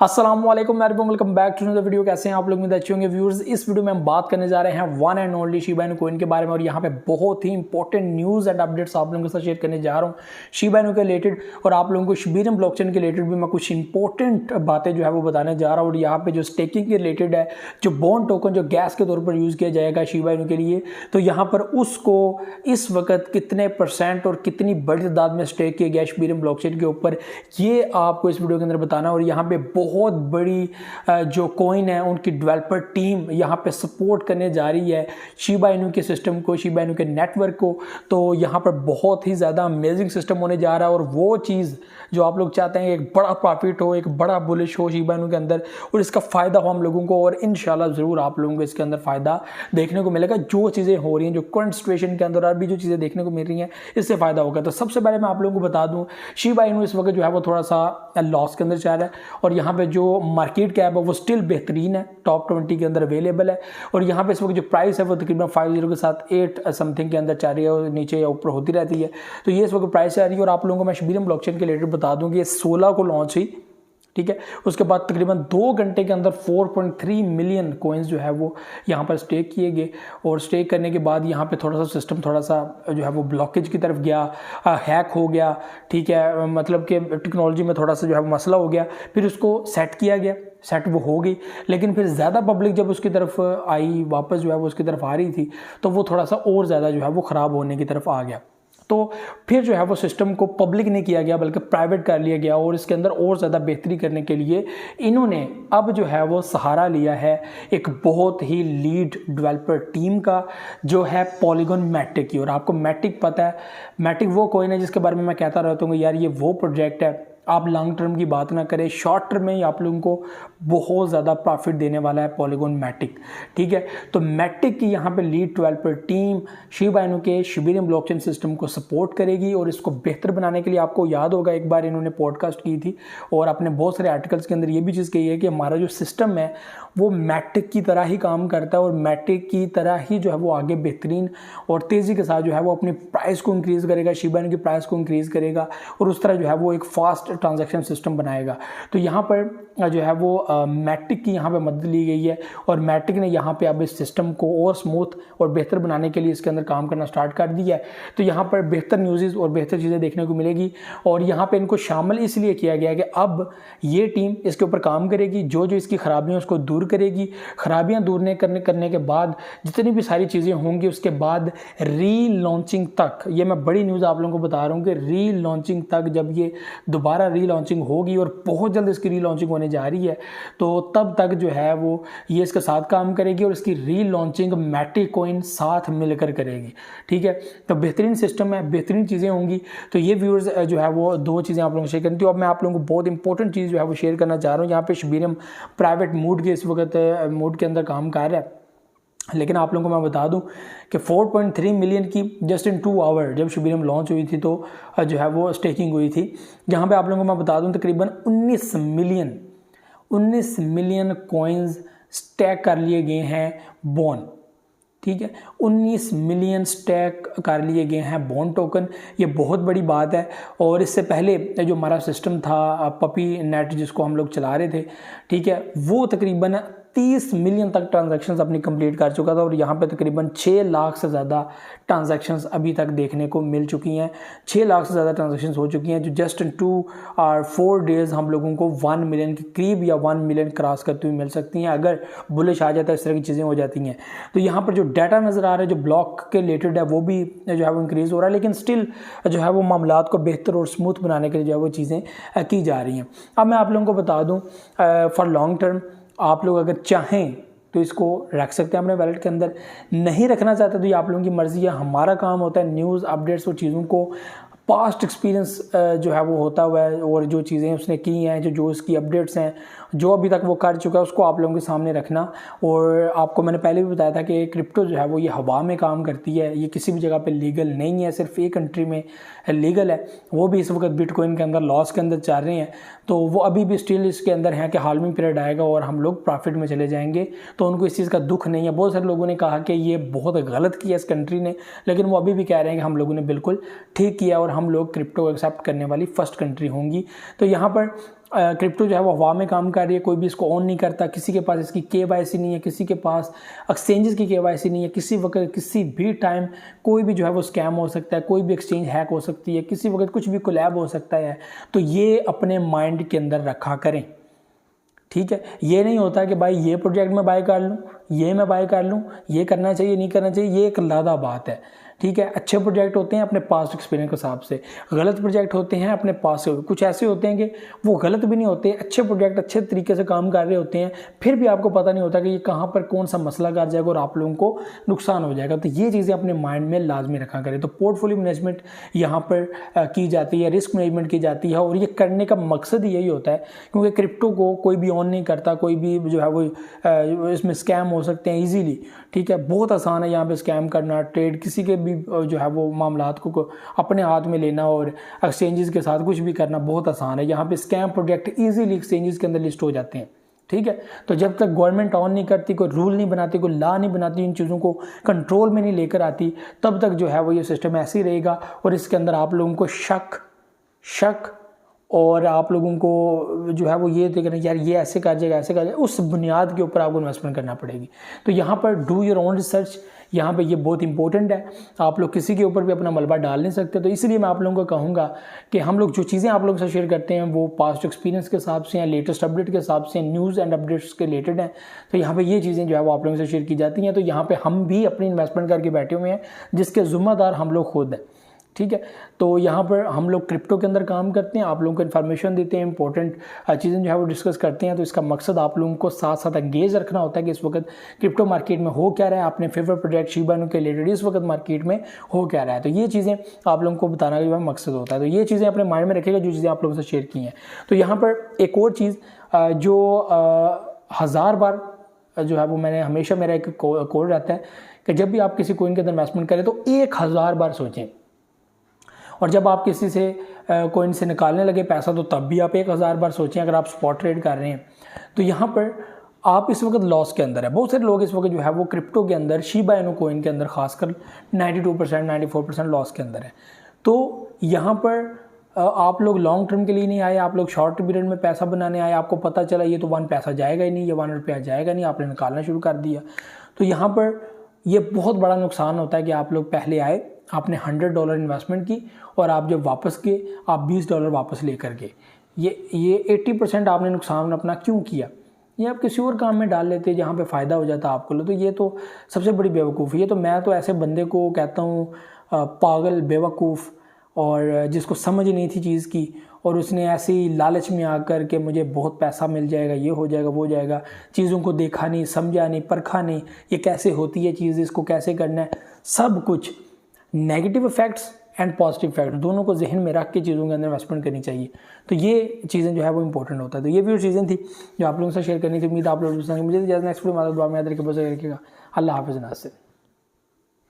अस्सलाम वालेकुम welcome back to the video. कैसे हैं आप लोग? में अच्छे होंगे व्यूअर्स। इस वीडियो में हम बात करने जा रहे हैं one and only Shiba Inu coin के बारे में और यहाँ पे बहुत ही इंपॉर्टेंट न्यूज़ एंड अपडेट्स आप लोगों के साथ शेयर करने जा रहा हूँ शिबा इनू के रिलेटेड, और आप लोगों को शिबीरियम ब्लॉकचेन के रिलेटेड भी मैं कुछ इंपॉर्टेंट बातें जो है वो बताने जा रहा हूँ। और यहाँ पे जो स्टेकिंग के रिलेटेड है, जो बॉन्ड टोकन जो गैस के तौर पर यूज़ किया जाएगा शिबा इनू के लिए, तो यहाँ पर उसको इस वक्त कितने % और कितनी बड़ी तादाद में स्टेक किया गया शिबीरियम ब्लॉकचेन के ऊपर, ये आपको इस वीडियो के अंदर बताना। और यहाँ पे बहुत बड़ी जो कॉइन है उनकी डेवलपर टीम यहाँ पे सपोर्ट करने जा रही है शिबा इनू के सिस्टम को, शिबा इनू के नेटवर्क को। तो यहाँ पर बहुत ही ज़्यादा अमेजिंग सिस्टम होने जा रहा है और वो चीज़ जो आप लोग चाहते हैं, एक बड़ा प्रॉफिट हो, एक बड़ा बुलिश हो शिबा इनू के अंदर और इसका फ़ायदा हो हम लोगों को, और इंशाल्लाह ज़रूर आप लोगों को इसके अंदर फ़ायदा देखने को मिलेगा। जो चीज़ें हो रही हैं, जो करंट सिचुएशन के अंदर अभी जो चीज़ें देखने को मिल रही हैं, इससे फ़ायदा होगा। तो सबसे पहले मैं आप लोगों को बता दूँ, शिबा इनू इस वक्त जो है वो थोड़ा सा लॉस के अंदर चल रहा है और यहाँ पे जो मार्केट कैप है वो स्टिल बेहतरीन है, टॉप 20 के अंदर अवेलेबल है। और यहाँ पे इस वक्त जो प्राइस है वो तकरीबन 50 के साथ 8 समथिंग के अंदर चल रही है और नीचे या ऊपर होती रहती है। तो ये इस वक्त प्राइस आ रही है। और आप लोगों को मैं शिबीरियम ब्लॉकचेन के रिलेटेड बता दूं कि ये 16 को लॉन्च हुई, ठीक है। उसके बाद तकरीबन 2 घंटे के अंदर 4.3 मिलियन कॉइन्स जो है वो यहाँ पर स्टेक किए गए। और स्टेक करने के बाद यहाँ पे थोड़ा सा सिस्टम थोड़ा सा जो है वो ब्लॉकेज की तरफ गया, हैक हो गया, ठीक है। मतलब कि टेक्नोलॉजी में थोड़ा सा जो है वो मसला हो गया, फिर उसको सेट किया गया, सेट वो हो गई। लेकिन फिर ज़्यादा पब्लिक जब उसकी तरफ आई, वापस जो है वो उसकी तरफ आ रही थी, तो वो थोड़ा सा और ज़्यादा जो है वो ख़राब होने की तरफ आ गया। तो फिर जो है वो सिस्टम को पब्लिक नहीं किया गया बल्कि प्राइवेट कर लिया गया। और इसके अंदर और ज़्यादा बेहतरी करने के लिए इन्होंने अब जो है वो सहारा लिया है एक बहुत ही लीड डेवलपर टीम का, जो है पॉलीगॉन मैटिक की। और आपको मैटिक पता है, मैटिक वो कॉइन है जिसके बारे में मैं कहता रहता हूँ यार ये वो प्रोजेक्ट है, आप लॉन्ग टर्म की बात ना करें, शॉर्ट टर्म में ही आप लोगों को बहुत ज़्यादा प्रॉफिट देने वाला है पॉलीगॉन मैटिक, ठीक है। तो मैटिक की यहाँ पे lead developer team Shiba Inu के शिबीरियम ब्लॉकचेन सिस्टम को सपोर्ट करेगी। और इसको बेहतर बनाने के लिए आपको याद होगा एक बार इन्होंने पॉडकास्ट की थी और अपने बहुत सारे आर्टिकल्स के अंदर ये भी चीज़ कही है कि हमारा जो सिस्टम है वो मैटिक की तरह ही काम करता है और मैटिक की तरह ही जो है वो आगे बेहतरीन और तेज़ी के साथ जो है वो अपनी प्राइस को इंक्रीज़ करेगा, शिबा इनू की प्राइस को इंक्रीज़ करेगा और उस तरह जो है वो एक फास्ट ट्रांजैक्शन सिस्टम बनाएगा। तो यहाँ पर जो है वो मैटिक की यहाँ पे मदद ली गई है और मैटिक ने यहाँ पे अब इस सिस्टम को और स्मूथ और बेहतर बनाने के लिए इसके अंदर काम करना स्टार्ट कर दिया है। तो यहाँ पर बेहतर न्यूज़ और बेहतर चीज़ें देखने को मिलेगी और यहाँ पे इनको शामिल इसलिए किया गया कि अब ये टीम इसके ऊपर काम करेगी, जो जो इसकी खराबियाँ उसको दूर करेगी। खराबियाँ दूर करने के बाद जितनी भी सारी चीज़ें होंगी उसके बाद री लॉन्चिंग तक, ये मैं बड़ी न्यूज़ आप लोगों को बता रहा हूँ कि री लॉन्चिंग तक जब ये दोबारा री लॉन्चिंग होगी और बहुत जल्द इसकी री लॉन्चिंग होने जा रही है, तो तब तक जो है वो ये इसके साथ काम करेगी और इसकी री लॉन्चिंग मैटिक कॉइन साथ मिलकर करेगी, ठीक है। तो बेहतरीन सिस्टम है, बेहतरीन चीज़ें होंगी। तो ये व्यूअर्स जो है वो 2 चीज़ें आप लोगों को शेयर करती हूँ। अब मैं आप लोगों को बहुत इंपॉर्टेंट चीज़ जो है वो शेयर करना चाह रहा हूँ। यहाँ पे शिबीरियम प्राइवेट मोड के इस वक्त मोड के अंदर काम कर रहा है, लेकिन आप लोगों को मैं बता दूं कि 4.3 मिलियन की जस्ट इन 2 आवर जब शिबीरियम लॉन्च हुई थी तो जो है वो स्टेकिंग हुई थी, जहां पे आप लोगों को मैं बता दूं तकरीबन 19 मिलियन कॉइन्स स्टैक कर लिए गए हैं बॉन्ड, ठीक है। 19 मिलियन स्टैक कर लिए गए हैं बॉन्ड टोकन, ये बहुत बड़ी बात है। और इससे पहले जो हमारा सिस्टम था पपी नेट जिसको हम लोग चला रहे थे, ठीक है, वो तकरीबन 30 मिलियन तक ट्रांजैक्शंस अपनी कंप्लीट कर चुका था और यहाँ पे तकरीबन 6 लाख से ज़्यादा ट्रांजैक्शंस अभी तक देखने को मिल चुकी हैं। 6 लाख से ज़्यादा ट्रांजैक्शंस हो चुकी हैं जो जस्ट इन 2 और 4 डेज़ हम लोगों को 1 मिलियन के करीब या 1 मिलियन क्रॉस करती हुई मिल सकती हैं अगर बुलिश आ जाता है, इस तरह की चीज़ें हो जाती हैं। तो यहाँ पर जो डाटा नज़र आ रहा है जो ब्लॉक के रिलेटेड है वो भी जो है वो इंक्रीज़ हो रहा है, लेकिन स्टिल जो है वो मामलात को बेहतर और स्मूथ बनाने के लिए जो है वो चीज़ें की जा रही हैं। अब मैं आप लोगों को बता दूँ फॉर लॉन्ग टर्म आप लोग अगर चाहें तो इसको रख सकते हैं अपने वैलेट के अंदर, नहीं रखना चाहते तो ये आप लोगों की मर्ज़ी है। हमारा काम होता है न्यूज़ अपडेट्स और चीज़ों को पास्ट एक्सपीरियंस जो है वो होता हुआ है और जो चीज़ें उसने की हैं, जो इसकी अपडेट्स हैं, जो अभी तक वो कर चुका है उसको आप लोगों के सामने रखना। और आपको मैंने पहले भी बताया था कि क्रिप्टो जो है वो ये हवा में काम करती है, ये किसी भी जगह पे लीगल नहीं है, सिर्फ एक कंट्री में लीगल है, वो भी इस वक्त बिटकॉइन के अंदर लॉस के अंदर चल रहे हैं। तो वो अभी भी स्टिल इसके अंदर हैं कि हालमी पीरियड आएगा और हम लोग प्रॉफिट में चले जाएंगे, तो उनको इस चीज़ का दुख नहीं है। बहुत सारे लोगों ने कहा कि ये बहुत गलत किया इस कंट्री ने, लेकिन वो अभी भी कह रहे हैं कि हम लोगों ने बिल्कुल ठीक किया और हम लोग क्रिप्टो एक्सेप्ट करने वाली फर्स्ट कंट्री होंगी। तो यहाँ पर क्रिप्टो जो है वो हवा में काम कर रही है, कोई भी इसको ऑन नहीं करता, किसी के पास इसकी KYC नहीं है, किसी के पास एक्सचेंजेस की KYC नहीं है, किसी वक्त किसी भी टाइम कोई भी जो है वो स्कैम हो सकता है, कोई भी एक्सचेंज हैक हो सकती है, किसी वक्त कुछ भी कोलैब हो सकता है। तो ये अपने माइंड के अंदर रखा करें, ठीक है। ये नहीं होता कि भाई ये प्रोजेक्ट मैं बाय कर लूँ, ये मैं बाय कर लूँ, ये करना चाहिए नहीं करना चाहिए, ये एक लादा बात है, ठीक है। अच्छे प्रोजेक्ट होते हैं अपने पास्ट एक्सपीरियंस के हिसाब से, गलत प्रोजेक्ट होते हैं अपने पास से। कुछ ऐसे होते हैं कि वो गलत भी नहीं होते, अच्छे प्रोजेक्ट अच्छे तरीके से काम कर रहे होते हैं, फिर भी आपको पता नहीं होता कि ये कहाँ पर कौन सा मसला कर जाएगा और आप लोगों को नुकसान हो जाएगा। तो ये चीज़ें अपने माइंड में लाजमी रखा करें। तो पोर्टफोलियो मैनेजमेंट यहाँ पर की जाती है, रिस्क मैनेजमेंट की जाती है, और ये करने का मकसद यही होता है क्योंकि क्रिप्टो को कोई भी ऑन नहीं करता, कोई भी जो है वो इसमें स्कैम हो सकते हैं ईजीली, ठीक है। बहुत आसान है यहाँ पे स्कैम करना, ट्रेड किसी के भी जो है वो मामलात को अपने हाथ में लेना और एक्सचेंजेस के साथ कुछ भी करना बहुत आसान है। यहाँ पे स्कैम प्रोजेक्ट इजीली एक्सचेंजेस के अंदर लिस्ट हो जाते हैं, ठीक है। तो जब तक गवर्नमेंट ऑन नहीं करती, कोई रूल नहीं बनाती, कोई लॉ नहीं बनाती, इन चीज़ों को कंट्रोल में नहीं लेकर आती, तब तक जो है वो ये सिस्टम ऐसे ही रहेगा और इसके अंदर आप लोगों को शक और आप लोगों को जो है वो ये देखना यार ये ऐसे कर जाएगा, ऐसे कर जाएगा, उस बुनियाद के ऊपर आपको इन्वेस्टमेंट करना पड़ेगी। तो यहाँ पर डू योर ओन रिसर्च, यहाँ पे ये बहुत इंपॉर्टेंट है। आप लोग किसी के ऊपर भी अपना मलबा डाल नहीं सकते। तो इसलिए मैं आप लोगों को कहूँगा कि हम लोग जो चीज़ें आप लोगों से शेयर करते हैं वो पास्ट एक्सपीरियंस के हिसाब से या लेटेस्ट अपडेट के हिसाब से, न्यूज़ एंड अपडेट्स के रिलेटेड हैं। तो यहाँ पे ये चीज़ें जो है वो आप लोगों से शेयर की जाती हैं। तो यहाँ पे हम भी अपनी इन्वेस्टमेंट करके बैठे हुए हैं जिसके ज़िम्मेदार हम लोग खुद हैं, ठीक है। तो यहाँ पर हम लोग क्रिप्टो के अंदर काम करते हैं, आप लोगों को इन्फॉर्मेशन देते हैं, इंपॉर्टेंट चीज़ें जो है वो डिस्कस करते हैं। तो इसका मकसद आप लोगों को साथ साथ एंगेज रखना होता है कि इस वक्त क्रिप्टो मार्केट में हो क्या रहा है, अपने फेवरेट प्रोजेक्ट शिबा इनू के रिलेटेड इस वक्त मार्केट में हो क्या रहा है। तो ये चीज़ें आप लोगों को बताना का मकसद होता है। तो ये चीज़ें अपने माइंड में रखिएगा जो चीज़ें आप लोगों से शेयर की हैं। तो यहाँ पर एक और चीज़ जो 1000 बार जो है वो मैंने हमेशा मेरा एक कोड रहता है कि जब भी आप किसी कोइन के अंदर इन्वेस्टमेंट करें तो 1000 बार सोचें, और जब आप किसी से कोइन से निकालने लगे पैसा तो तब भी आप 1000 बार सोचें। अगर आप स्पॉट ट्रेड कर रहे हैं तो यहाँ पर आप इस वक्त लॉस के अंदर है। बहुत सारे लोग इस वक्त जो है वो क्रिप्टो के अंदर, शिबा इनू कोइन के अंदर खासकर 92% 94% लॉस के अंदर है। तो यहाँ पर आप लोग लॉन्ग टर्म के लिए नहीं आए, आप लोग शॉर्ट पीरियड में पैसा बनाने आए। आपको पता चला ये तो 1 पैसा जाएगा ही नहीं, ये 1 रुपया जाएगा नहीं, आपने निकालना शुरू कर दिया। तो यहाँ पर ये बहुत बड़ा नुकसान होता है कि आप लोग पहले आए, आपने $100 इन्वेस्टमेंट की और आप जब वापस गए आप $20 वापस लेकर गए। ये 80% आपने नुकसान अपना क्यों किया? ये आप किसी और काम में डाल लेते जहाँ पे फ़ायदा हो जाता आपको। तो ये तो सबसे बड़ी बेवकूफ़ी है। तो मैं तो ऐसे बंदे को कहता हूँ पागल, बेवकूफ़, और जिसको समझ नहीं थी चीज़ की और उसने ऐसे ही लालच में आकर के मुझे बहुत पैसा मिल जाएगा, ये हो जाएगा, वो हो जाएगा, चीज़ों को देखा नहीं, समझा नहीं, परखा नहीं, ये कैसे होती है चीज़, इसको कैसे करना है, सब कुछ negative effects and positive effect दोनों को जहन में रख के चीज़ों के अंदर इन्वेस्टमेंट करनी चाहिए। तो ये चीज़ें जो है वो इंपॉर्टेंट होता है। तो ये भी चीज़ें थी जो आप लोगों से शेयर करनी थी। उम्मीद आप लोग मुझे नेक्स्ट वीडियो में दुआ में याद रखिएगा। अल्लाह हाफ़िज़।